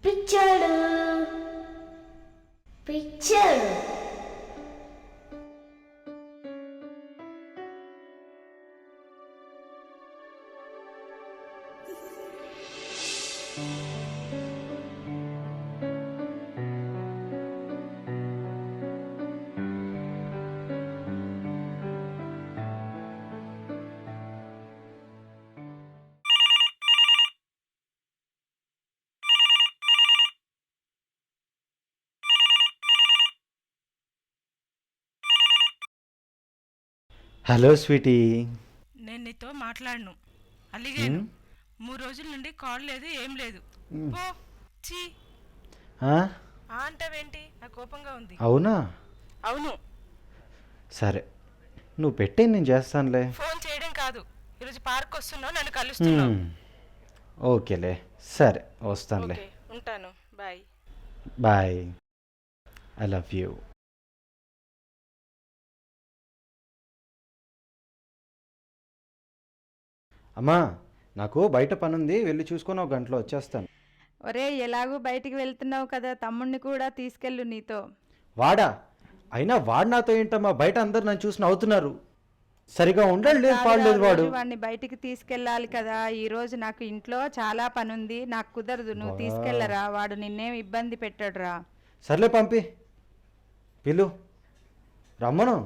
పిచ్చాడు పిచ్చాడు. Hello Sweety. నేను నీతో మాట్లాడను అలిగాను. 3 రోజుల నుండి కాల్ లేదు, ఏం లేదు. పో. చీ. ఆ? అంటావేంటి? నా కోపంగా ఉంది. అవునా? అవును. సరే, నువ్వు పెట్టే నేను చేస్తానులే. ఫోన్ చేయడం కాదు, ఈరోజు పార్క్ వస్తున్నావు, నన్ను కలుస్తున్నావు. ఓకేలే, సరే వస్తానులే. ఓకే, ఉంటాను. Bye. Bye. I love you. అమ్మా, నాకు బయట పని ఉంది, వెళ్ళి చూసుకొని ఒక గంటలో వచ్చేస్తాను. ఒరే, ఎలాగూ బయటికి వెళ్తున్నావు కదా, తమ్ముడిని కూడా తీసుకెళ్ళు నీతో. వాడా? అయినా వాడు నాతో ఏంటమ్మా? బయట అందరు నన్ను చూసి నవ్వుతున్నారు. సరిగా ఉండడు లేదు, పాడలేదు వాడు. వాడిని బయటికి తీసుకెళ్ళాలి కదా. ఈ రోజు నాకు ఇంట్లో చాలా పని ఉంది, నాకు కుదరదు. నువ్వు తీసుకెళ్ళరా, వాడు నిన్నేం ఇబ్బంది పెట్టాడురా. సర్లే పంపి, పిలు, రమ్మను.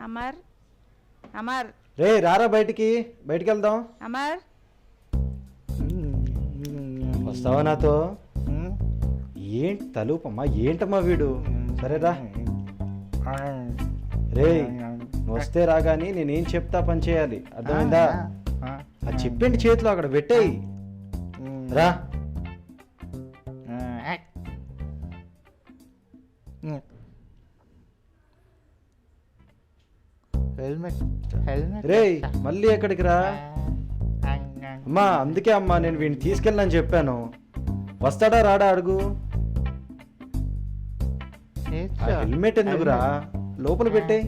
అమర్, అమర్, రే రారా బయటికి, బయటికి వెళ్దాం. అమర్, వస్తావా నాతో? ఏంటి తలుపమ్మా, ఏంటమ్మా వీడు? సరేరా. రే, నువ్వు వస్తే రాగాని నేనేం చెప్తా పని చేయాలి, అర్థమైందా? ఆ చెప్పండి చేతిలో అక్కడ పెట్టేయి. రా. రే, మళ్ళీ ఎక్కడికి రా? అమ్మా, అందుకే అమ్మా నేను వీడిని తీసుకెళ్ళని చెప్పాను. వస్తాడా రాడా అడుగు. హెల్మెట్ ఎందుకురా, లోపల పెట్టేయి.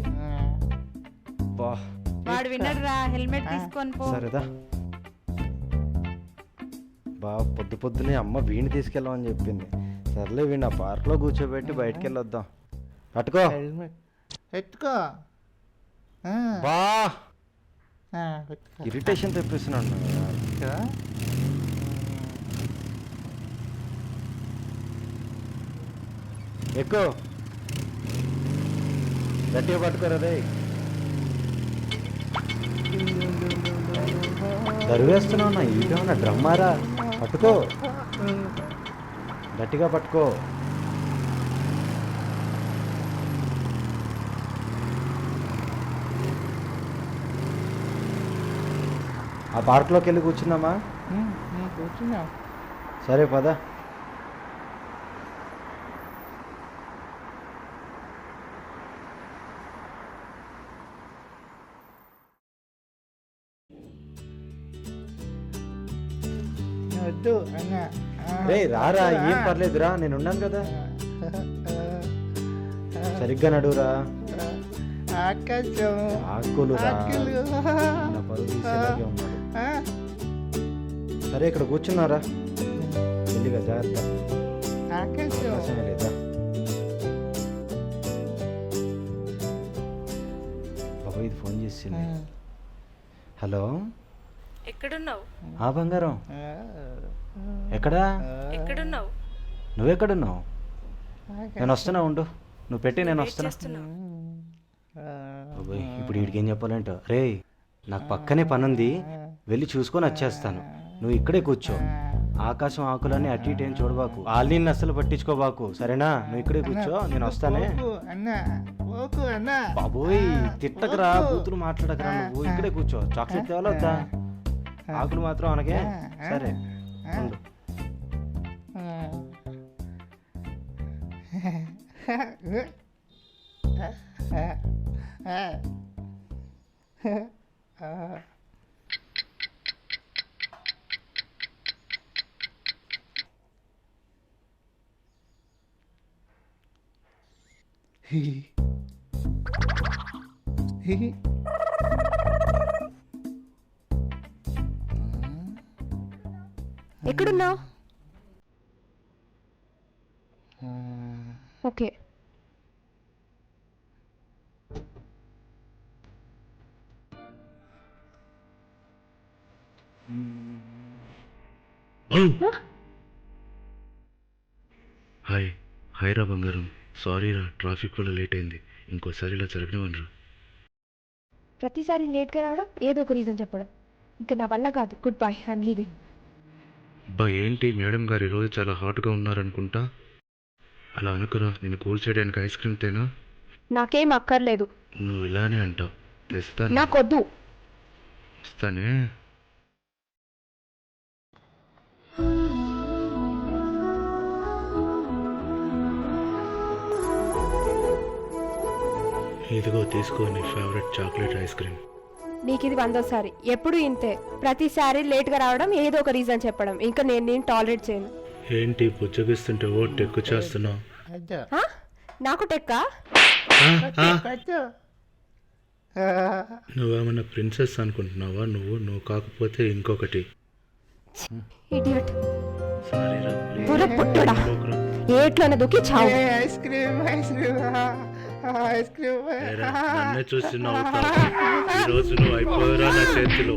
వాడు వినడురా, హెల్మెట్ తీసుకొని పో. సరేదా. పొద్దు పొద్దునే అమ్మ వీడిని తీసుకెళ్ళమని చెప్పింది. సర్లే, వీడిని ఆ పార్క్లో కూర్చోబెట్టి బయటికి వెళ్ళొద్దాం. పట్టుకో. ఎత్తుకో. బా, ఇరిటేషన్ తెప్పిస్తున్నాడు. ఎక్కువ గట్టిగా పట్టుకోరా రే. దరువేస్తున్నావు నా, ఇదేమన్నా డ్రమ్మారా? పట్టుకో, గట్టిగా పట్టుకో. ఆ పార్క్లోకి వెళ్ళి కూర్చున్నామా? కూర్చున్నా. సరే పద. వద్దు అన్న. రే రారా, ఏం పర్లేదురా, నేను ఉన్నాను కదా. సరిగ్గా నడురా. ఆకాశం, ఆకులు రా. ఆకులు. నా పరువు తీసేలాగే ఉన్నాడు. సరే, ఇక్కడ కూర్చున్నారా, మెల్లిగా జాగ్రత్త. ఆకాశం. అవకాశమే లేదా? బాబా, ఇది ఫోన్ చేసింది. హలో, ఎక్కడున్నావు? ఆ బంగారం, ఎక్కడా? ఎక్కడున్నావు? నువ్వెక్కడున్నావు? నేను వస్తున్నా, ఉండు, నువ్వు పెట్టి నేను వస్తున్నా. చేస్తున్నావు? బాబోయ్, ఇప్పుడు వీడికి ఏం చెప్పాలంట? రే, నాకు పక్కనే పని ఉంది, వెళ్ళి చూసుకొని వచ్చేస్తాను. నువ్వు ఇక్కడే కూర్చో. ఆకాశం ఆకులన్నీ అటు ఇటు ఏం చూడబాకు, వాళ్ళని అస్సలు పట్టించుకోబాకు, సరేనా? నువ్వు ఇక్కడే కూర్చో, నేను వస్తానే. బాబోయ్, తిట్టకరా, కూతురు మాట్లాడకరా, నువ్వు ఇక్కడే కూర్చో. చాక్లెట్ తేవాలా వద్దా? ఆకులు మాత్రం అనకే. సరే ఉండు. ఎక్కడున్నావు? ఓకే. హాయ్ హాయ్ రా బంగారం, సారీ రా, ట్రాఫిక్ వల్ల లేట్ అయింది. ఇంకోసారి ఇలా జరగనివ్వనురా. ప్రతిసారి లేట్గా రావడం, ఏదో ఒక రీజన్ చెప్పడం, ఇంకా నా వల్ల కాదు. Goodbye, I'm leaving. అబ్బా ఏంటి మేడం గారు ఈరోజు చాలా హాట్గా ఉన్నారనుకుంటా. అలా అనుకురా, నేను కూల్ చేయడానికి ఐస్ క్రీమ్ తేనా? నాకేం అక్కర్లేదు. నువ్వు ఇలానే అంటావు. తెస్తాను, నాకొద్దు. ఇస్తానే. ఇదిగో తీసుకో నీ ఫేవరెట్ చాక్లెట్ ఐస్ క్రీమ్. నీకు ఇది 100సారి. ఎప్పుడు ఇంతే, ప్రతిసారి లేట్గా రావడం, ఏదో ఒక రీజన్ చెప్పడం. ఇంకా నేను టాలరేట్ చేయను. ఏంటి బుజ్జగిస్తుంటే ఓ టెక్కు చేస్తున్నావు? వద్దు హా? నాకు టెక్కా? వద్దు. నువ్వేమన్నా ప్రిన్సెస్ అనుకుంటున్నావా? నువ్వు కాకపోతే ఇంకొకటి. ఇడియట్. సారీ రా, పొర పుట్టడా. ఏట్లోనే దూకి చావు. Ice cream ice cream ice cream. నన్నే చూసి నవ్వుతావు. ఈరోజు నువ్వు అయిపోయారా నా చేతిలో.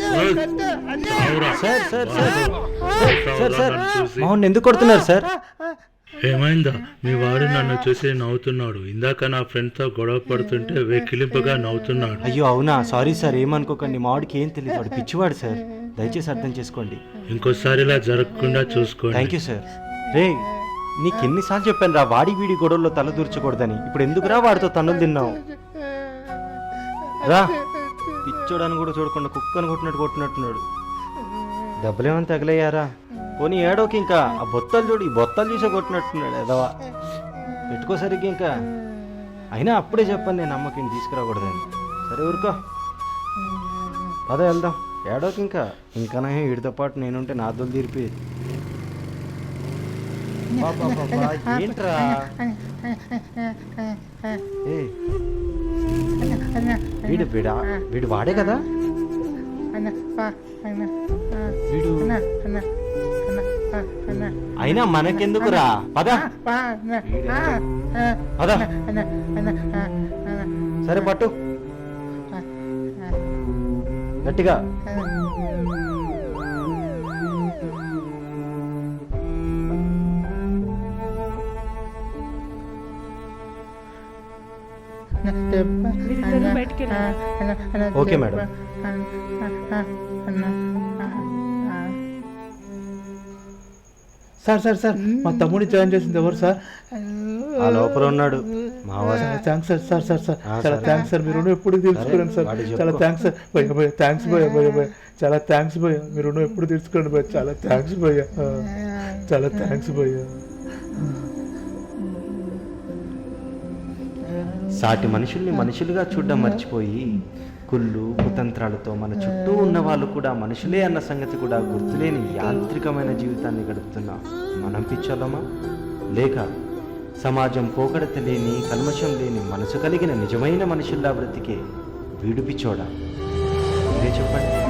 చావురా. సార్ సార్ సార్ చావురా సార్ సార్ నన్ను చూసి. మౌన్ ఎందుకు కొడుతున్నారు సార్? ఏమైందా? మీ వాడు నన్ను చూసి నవ్వుతున్నాడు. ఇందాక నా ఫ్రెండ్తో గొడవ పడుతుంటే వెక్కిలింపుగా నవ్వుతున్నాడు. అయ్యో అవునా, సారీ సార్, ఏమనుకోకండి. మా వాడికి ఏం తెలియదు, వాడు పిచ్చివాడు సార్, దయచేసి అర్థం చేసుకోండి. ఇంకోసారి ఇలా జరగకుండా చూసుకోండి. Thank you sir. రే నీకు ఎన్నిసార్లు చెప్పాను రా, వాడి వీడి గొడవల్లో తల దూర్చకూడదని. ఇప్పుడు ఎందుకురా వాడితో తన్నులు తిన్నావు? రా, పిచ్చోడని కూడా చూడకుండా కుక్కను కొట్టినట్టున్నాడు. డబ్బులేమని తగిలయ్యారా? పోనీ ఏడోకి ఇంకా ఆ బొత్తలు చూడు, ఈ బొత్తలు చూసే కొట్టినట్టున్నాడు ఎదవా. పెట్టుకో సరిగ్గా. ఇంకా అయినా అప్పుడే చెప్పాను నేను అమ్మకి తీసుకురాకూడదని. సరే ఊరుకో, పద వెళ్దాం. ఏడోకి ఇంకా వీడితో పాటు నేనుంటే నా దొలు తీరిపి. ఏంట్రా వీడు వాడే కదా వీడు. అయినా మనకెందుకురా, పద పద. సరే పట్టు గట్టిగా. బయటికి వెళ్ళండి. Okay madam. Sir sir sir మా తమ్ముడిని జాయిన్ చేసింది ఎవరు సార్? ఆ లోపల ఉన్నాడు మావాడు. Thanks sir. Sir sir sir ఆ, చాలా సరే. Thanks sir. మీరు ఎప్పుడు తీర్చుకోండి సార్. వాడికి చాలా చెప్పు. Thanks sir. భయ్య థ్యాంక్స్ భయ్య చాలా థ్యాంక్స్ భయ్య. మీరు ఎప్పుడు తీర్చుకోండి భయ్య. చాలా థ్యాంక్స్ భయ్య. చాలా థ్యాంక్స్ భయ్య. సాటి మనుషుల్ని మనుషులుగా చూడడం మర్చిపోయి కుళ్ళు కుతంత్రాలతో మన చుట్టూ ఉన్న వాళ్ళు కూడా మనుషులే అన్న సంగతి కూడా గుర్తులేని యాంత్రికమైన జీవితాన్ని గడుపుతున్నాం. మనం పిచ్చోళ్ళమా, లేక సమాజం పోకడత లేని కల్మషం లేని మనసు కలిగిన నిజమైన మనుషుల్లా బ్రతికే వీడు పిచ్చోడా? మీరే చెప్పండి.